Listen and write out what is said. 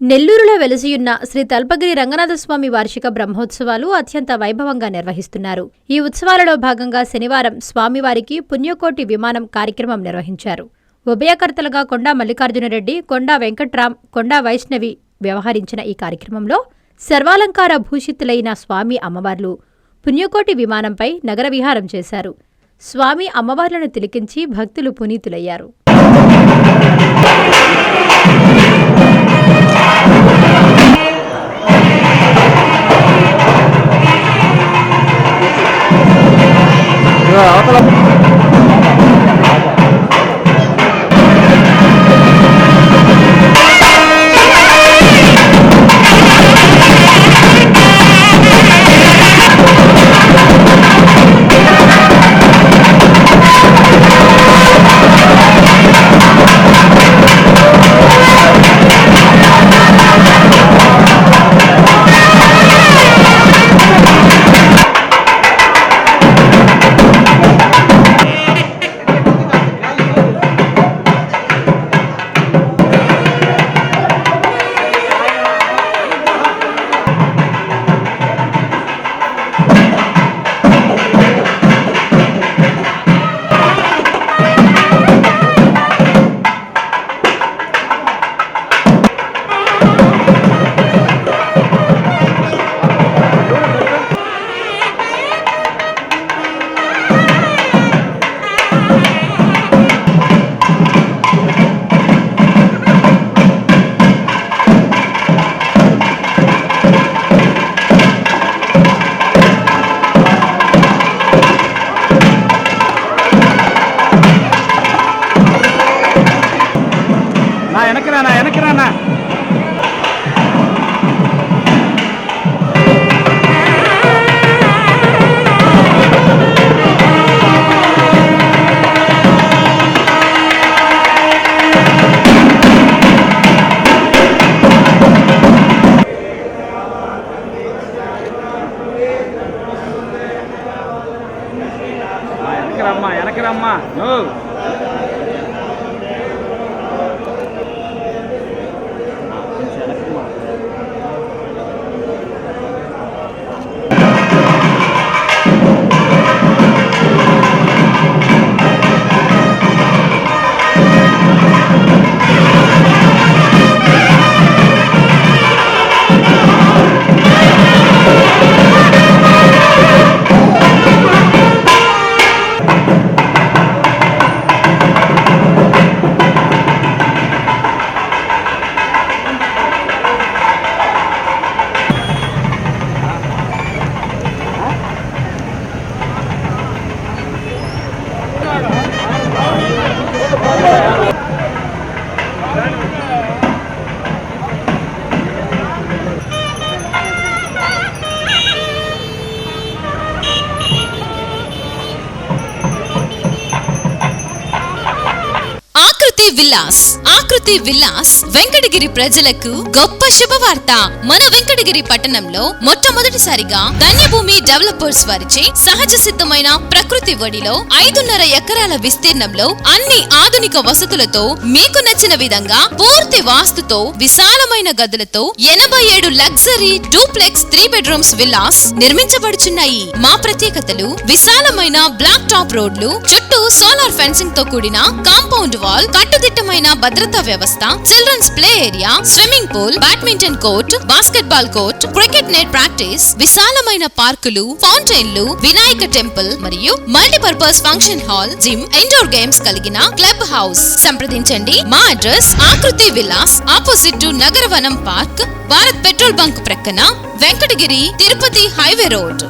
నెల్లూరులో వెలసియున్న శ్రీ తల్పగిరి రంగనాథస్వామి వార్షిక బ్రహ్మోత్సవాలు అత్యంత వైభవంగా నిర్వహిస్తున్నారు. ఈ ఉత్సవాలలో భాగంగా శనివారం స్వామివారికి పుణ్యకోటి విమానం కార్యక్రమం నిర్వహించారు. ఉభయకర్తలుగా కొండా మల్లికార్జునరెడ్డి, కొండా వెంకట్రాం, కొండా వైష్ణవి వ్యవహరించిన ఈ కార్యక్రమంలో సర్వాలంకార భూషితులైన స్వామి అమ్మవార్లు పుణ్యకోటి విమానంపై నగర విహారం చేశారు. స్వామి అమ్మవార్లను తిలకించి భక్తులు పునీతులయ్యారు. వెనకరమ్మా ఆకృతి విల్లాస్ వెంకటగిరి ప్రజలకు గొప్ప శుభవార్త. మన వెంకటగిరి పట్టణంలో మొట్టమొదటిసారిగా ధన్యభూమి డెవలపర్స్ వారిచే సహజ సిద్ధమైన ప్రకృతి ఒడిలో 5.5 ఎకరాల విస్తీర్ణంలో అన్ని ఆధునిక వసతులతో మీకు నచ్చిన విధంగా పూర్తి వాస్తుతో విశాలమైన గదులతో 87 లగ్జరీ డూప్లెక్స్ 3 బెడ్రూమ్స్ విల్లాస్ నిర్మించబడుచున్నాయి. మా ప్రత్యేకతలు విశాలమైన బ్లాక్ టాప్ రోడ్లు, చుట్టూ సోలార్ ఫెన్సింగ్ తో కూడిన కాంపౌండ్ వాల్, కట్టుదిట్టమైన భద్రతా వ్యవస్థ, children's play area, swimming pool, badminton court, basketball court, cricket net practice, విశాలమైన పార్కులు, ఫౌంటైన్లు, వినాయక టెంపుల్ మరియు multipurpose function hall, gym, indoor games కలిగిన క్లబ్ హౌస్. సంప్రదించండి. మా address Akruthi Vilas, opposite to Nagaravanam park, Bharat petrol bunk ప్రక్కన, వెంకటగిరి తిరుపతి హైవే రోడ్.